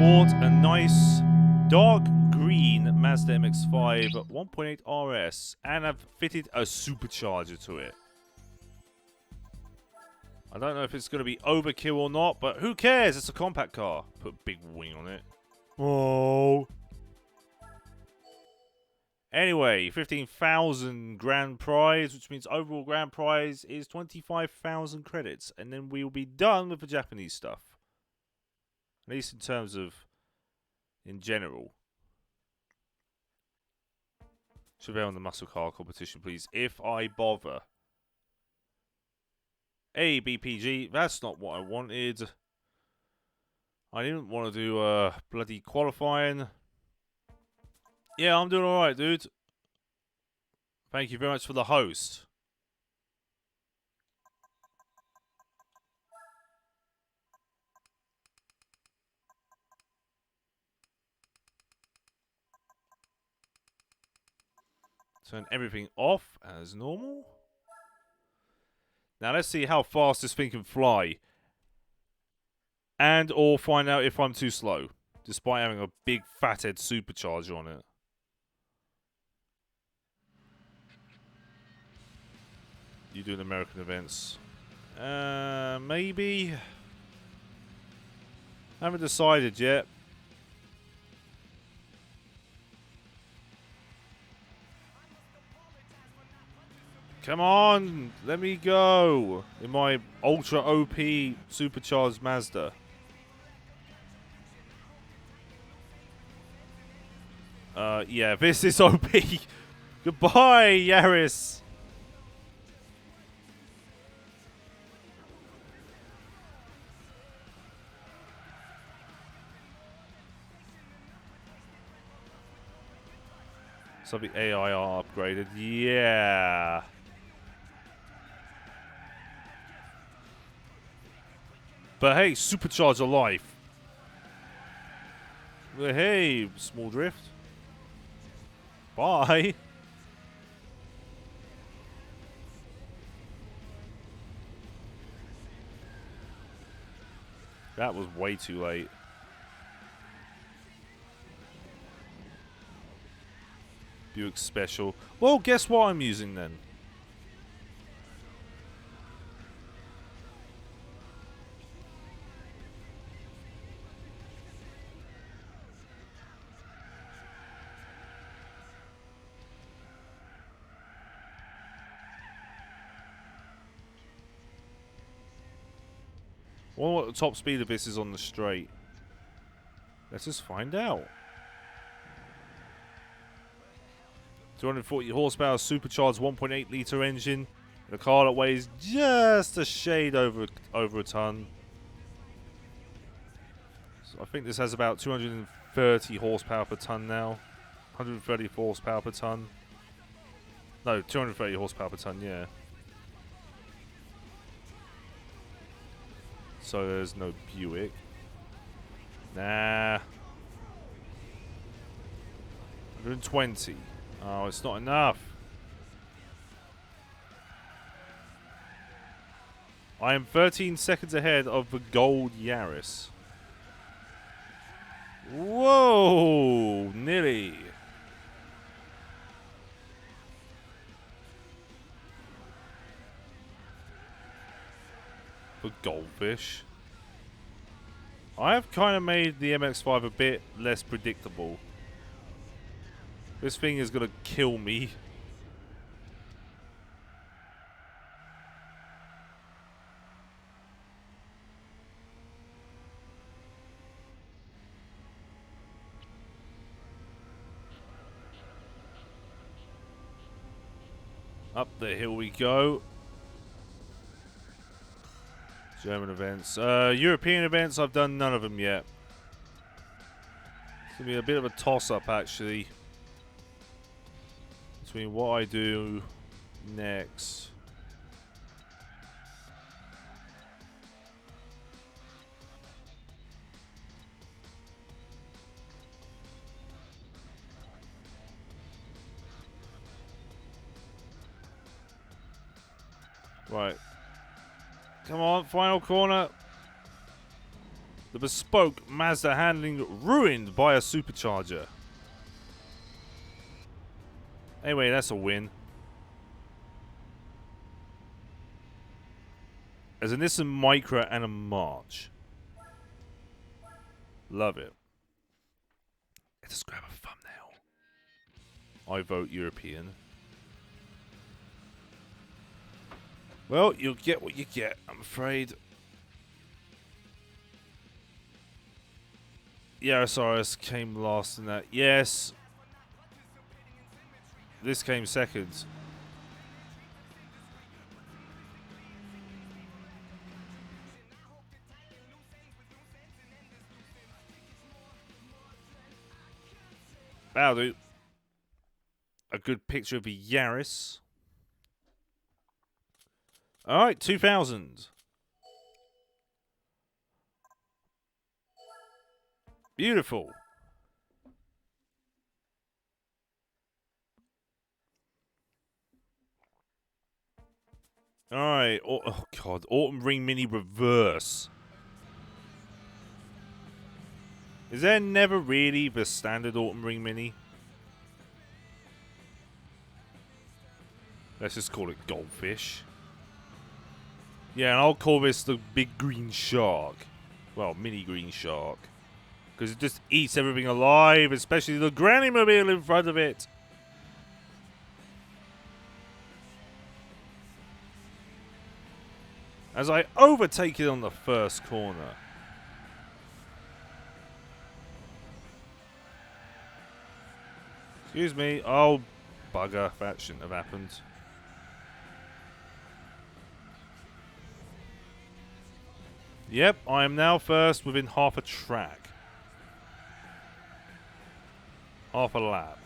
bought a nice dark green Mazda MX-5 1.8 RS and I've fitted a supercharger to it. I don't know if it's going to be overkill or not, but who cares? It's a compact car. Put a big wing on it. Oh. Anyway, 15,000 grand prize, which means overall grand prize is 25,000 credits. And then we'll be done with the Japanese stuff. At least in terms of, in general. Should be on the muscle car competition, please, if I bother. Hey, BPG, that's not what I wanted. I didn't want to do bloody qualifying. Yeah, I'm doing alright, dude. Thank you very much for the host. Turn everything off as normal. Now let's see how fast this thing can fly. And or find out if I'm too slow. Despite having a big fathead supercharger on it. You doing American events? Maybe. I haven't decided yet. Come on, let me go in my ultra OP supercharged Mazda. Yeah, this is OP. Goodbye, Yaris. So the AI are upgraded. Yeah. But hey, supercharger life. But hey, small drift. Bye. That was way too late. Buick Special. Well, guess what I'm using then? I wonder what the top speed of this is on the straight. Let's just find out. 240 horsepower supercharged 1.8 litre engine. A car that weighs just a shade over a ton. So I think this has about 230 horsepower per ton now. 130 horsepower per ton. No, 230 horsepower per ton, yeah. So there's no Buick. Nah. 120. Oh, it's not enough. I am 13 seconds ahead of the gold Yaris. Whoa, nearly. The goldfish. I have kind of made the MX-5 a bit less predictable. This thing is gonna kill me. Up the hill we go. German events. European events, I've done none of them yet. It's gonna be a bit of a toss-up actually. Between what I do next. Right. Come on, final corner. The bespoke Mazda handling ruined by a supercharger. Anyway, that's a win. As a Nissan Micra and a March. Love it. Let's just grab a thumbnail. I vote European. Well, you'll get what you get, I'm afraid. Yeah, Osiris came last in that. Yes. This came second. That'll do. A good picture of a Yaris. Alright, 2000. Beautiful. Alright. Oh, God. Autumn Ring Mini Reverse. Is there never really the standard Autumn Ring Mini? Let's just call it Goldfish. Yeah, and I'll call this the Big Green Shark. Well, Mini Green Shark. Because it just eats everything alive, especially the Granny Mobile in front of it. As I overtake it on the first corner. Excuse me. Oh, bugger. That shouldn't have happened. Yep, I am now first within half a track. Half a lap.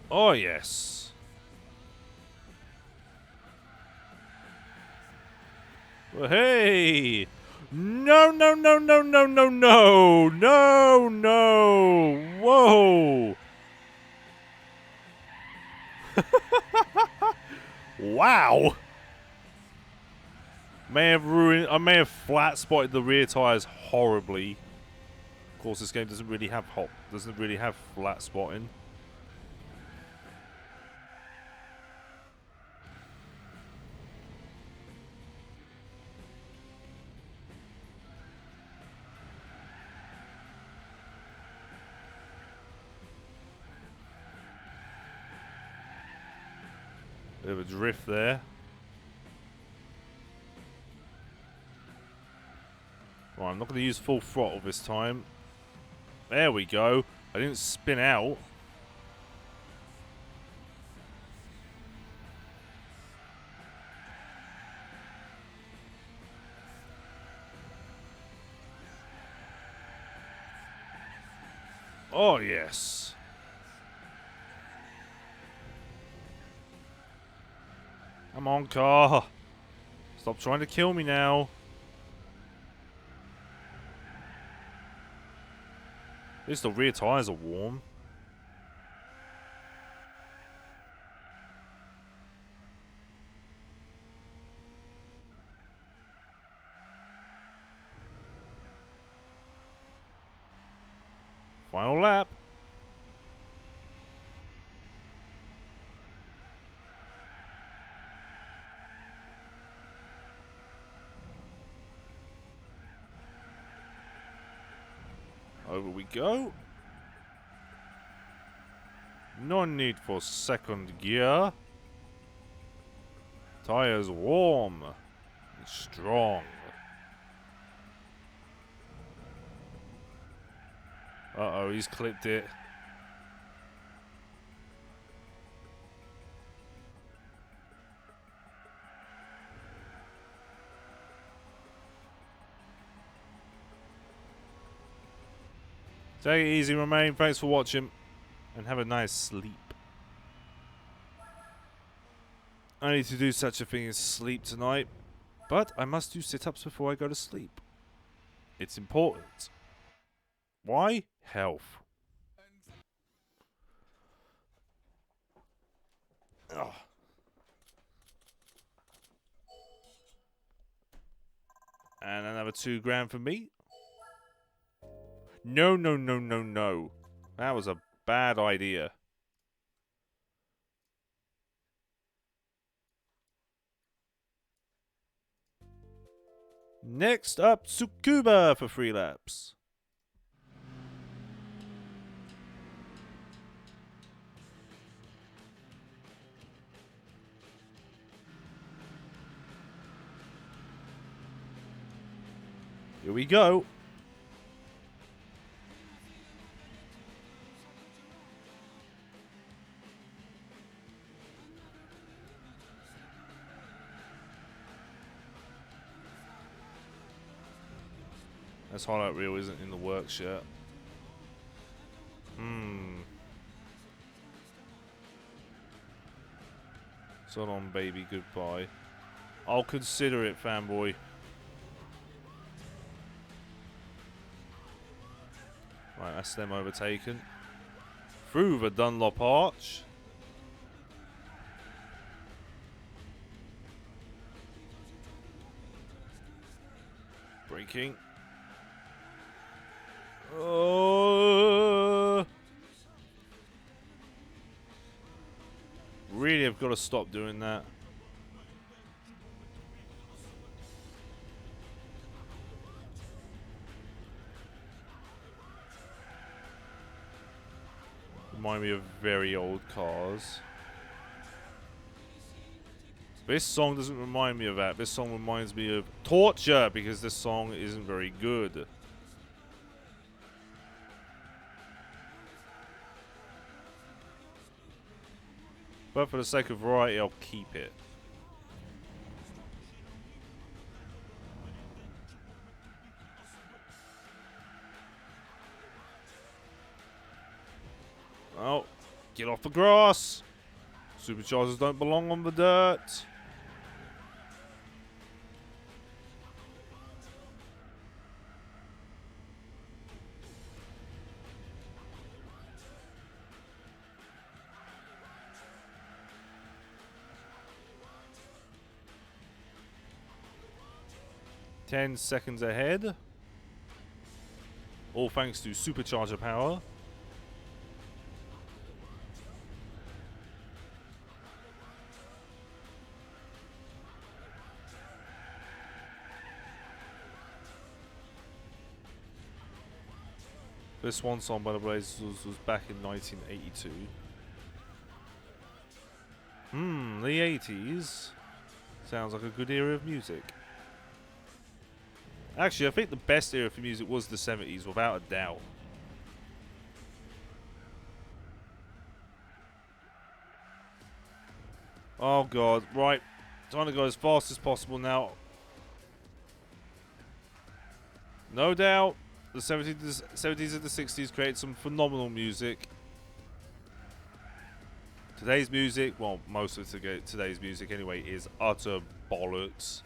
Oh, yes. Well, hey! No, no, no, no, no, no, no! No, no! Whoa! Wow! I may have flat spotted the rear tires horribly. Of course, this game doesn't really have flat spotting. Bit of a drift there. Right, I'm not going to use full throttle this time. There we go. I didn't spin out. Oh, yes. Come on, car. Stop trying to kill me now. At least the rear tires are warm. Final lap. Over we go. No need for second gear. Tires warm and strong. Uh-oh, he's clipped it. Take it easy, Romain. Thanks for watching. And have a nice sleep. I need to do such a thing as sleep tonight. But I must do sit-ups before I go to sleep. It's important. Why? Health. Ugh. And another $2,000 for me. No, no, no, no, no. That was a bad idea. Next up, Tsukuba for 3 laps. Here we go. This highlight reel isn't in the works yet. So long, baby, goodbye. I'll consider it, fanboy. Right, that's them overtaken. Through the Dunlop Arch. Braking. Oh! Really have got to stop doing that. Remind me of very old cars. This song doesn't remind me of that. This song reminds me of Torture, because this song isn't very good. But for the sake of variety, I'll keep it. Oh, get off the grass. Superchargers don't belong on the dirt. Ten seconds ahead. All thanks to supercharger power. This swan song, by the way, was back in 1982. The 80s. Sounds like a good era of music. Actually, I think the best era for music was the 70s, without a doubt. Oh god, right. Trying to go as fast as possible now. No doubt, the 70s and the 60s created some phenomenal music. Today's music, well, most of today's music anyway, is utter bollocks.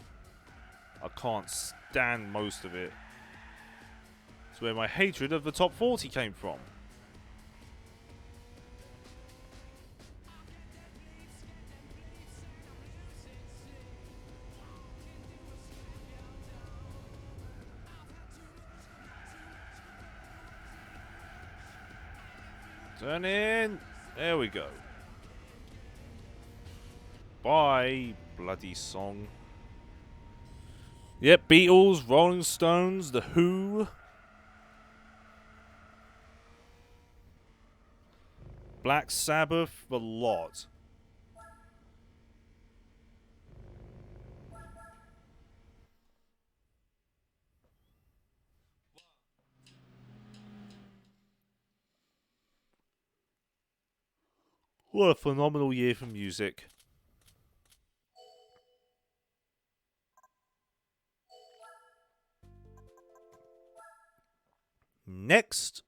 I can't stand most of it. It's where my hatred of the top 40 came from. Turn in. There we go. Bye, bloody song. Yep, Beatles, Rolling Stones, The Who. Black Sabbath, the lot. What a phenomenal year for music. Next.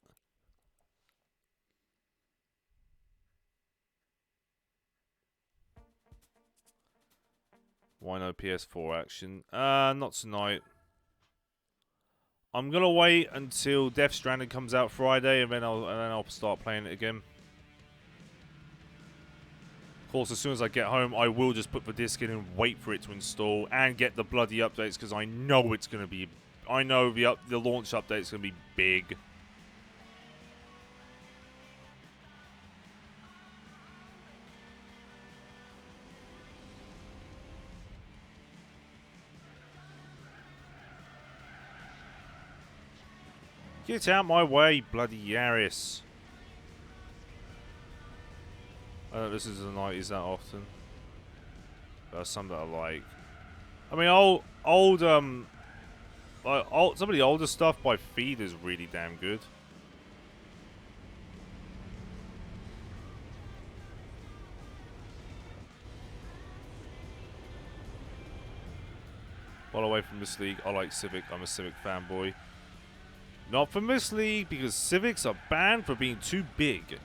Why no PS4 action? Not tonight. I'm gonna wait until Death Stranding comes out Friday, and then I'll start playing it again. course, as soon as I get home, I will just put the disc in and wait for it to install and get the bloody updates because I know it's going to be... I know the launch update's going to be big. Get out my way, bloody Yaris. I don't listen to the 90s that often. There's some that I like. I mean, some of the older stuff by Feed is really damn good. While away from this league, I like Civic. I'm a Civic fanboy. Not from this league, because Civics are banned for being too big.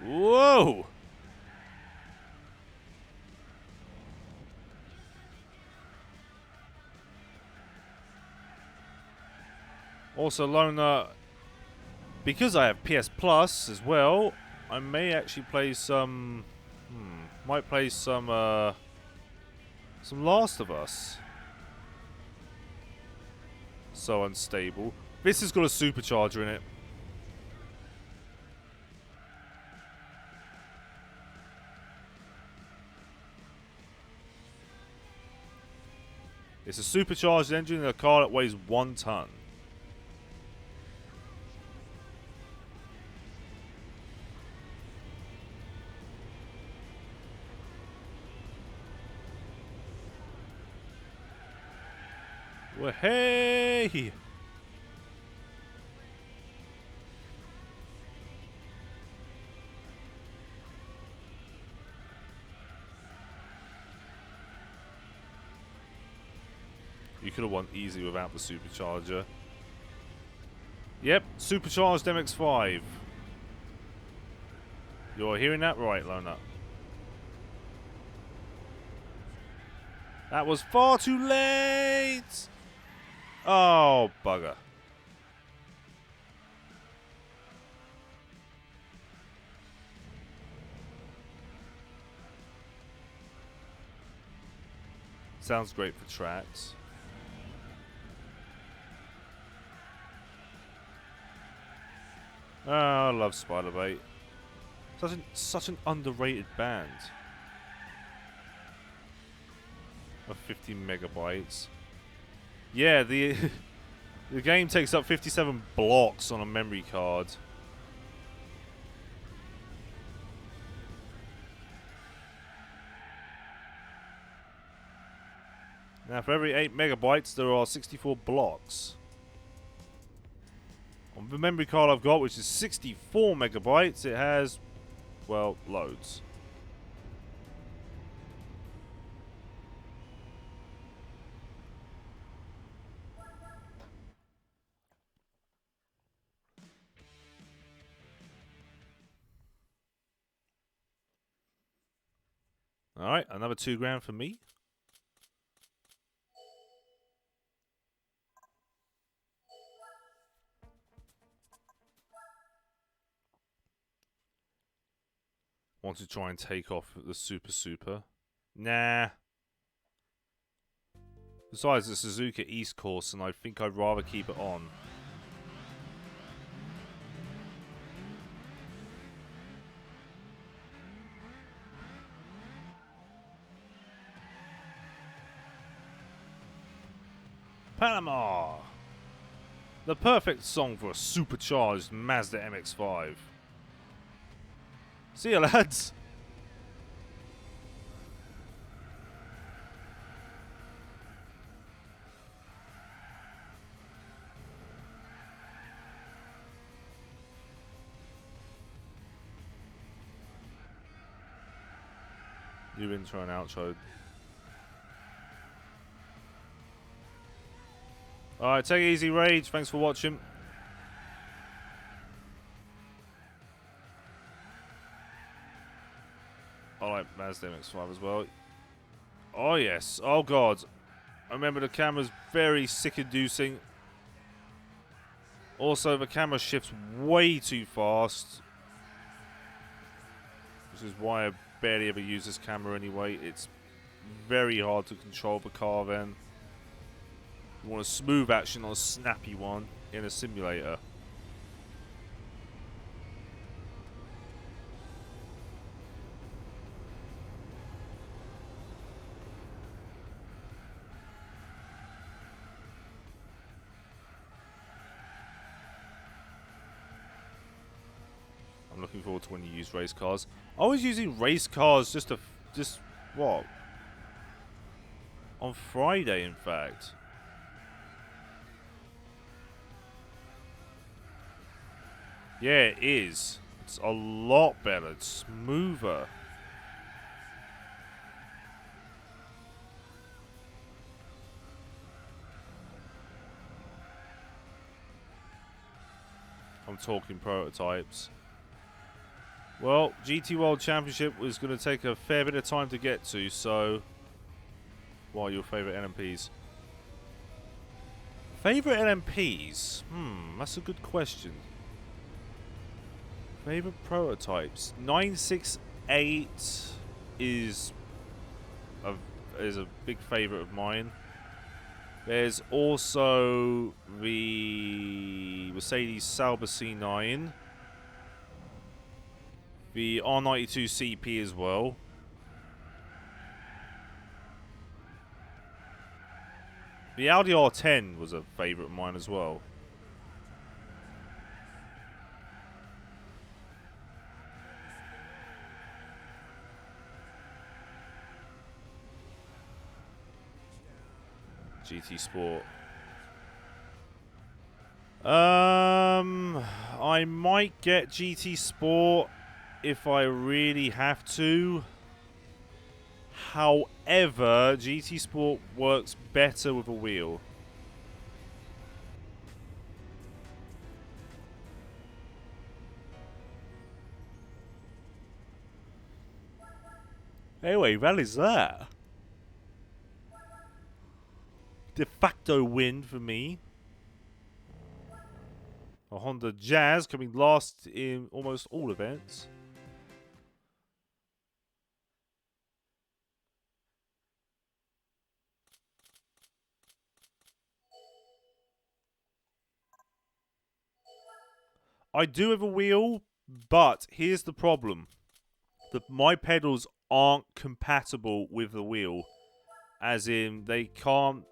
Whoa! Also, Loner, because I have PS Plus as well, I may actually play some... might play some Last of Us. So unstable. This has got a supercharger in it. It's a supercharged engine in a car that weighs 1 ton. Well, hey! You could have won easy without the supercharger. Yep, supercharged MX-5. You're hearing that right, Loner. That was far too late! Oh, bugger. Sounds great for tracks. Oh, I love Spiderbait. Such an underrated band. Of 50 megabytes. Yeah, the game takes up 57 blocks on a memory card. Now, for every 8 megabytes, there are 64 blocks. On the memory card I've got, which is 64 megabytes, it has, well, loads. Alright, another $2,000 for me. Want to try and take off the Super. Nah. Besides, the Suzuka East course, and I think I'd rather keep it on. Panama! The perfect song for a supercharged Mazda MX-5. See ya, lads! New intro and outro. Alright, take it easy, Rage. Thanks for watching. I like Mazda MX-5 as well. Oh, yes. Oh, God. I remember the camera's very sick-inducing. Also, the camera shifts way too fast. which is why I barely ever use this camera anyway. It's very hard to control the car then. You want a smooth action, not a snappy one in a simulator. I'm looking forward to when you use race cars. I was using race cars just what? On Friday, in fact. Yeah, it is. It's a lot better. It's smoother. I'm talking prototypes. Well, GT World Championship was going to take a fair bit of time to get to, so... What are your favourite LMPs? Favourite LMPs? That's a good question. Favourite prototypes? 968 is a big favourite of mine. There's also the Mercedes Sauber C9. The R92 CP as well. The Audi R10 was a favourite of mine as well. GT Sport. I might get GT Sport if I really have to. However, GT Sport works better with a wheel. Anyway, that is that. De facto win for me. A Honda Jazz coming last in almost all events. I do have a wheel, but here's the problem. My pedals aren't compatible with the wheel. As in, they can't...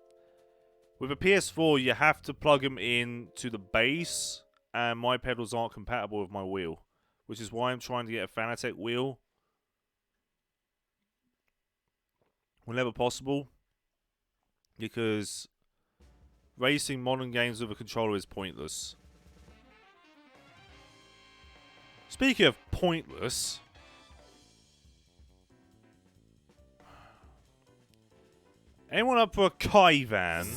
With a PS4, you have to plug them in to the base, and my pedals aren't compatible with my wheel. Which is why I'm trying to get a Fanatec wheel. Whenever possible. Because racing modern games with a controller is pointless. Speaking of pointless... Anyone up for a Kaivan?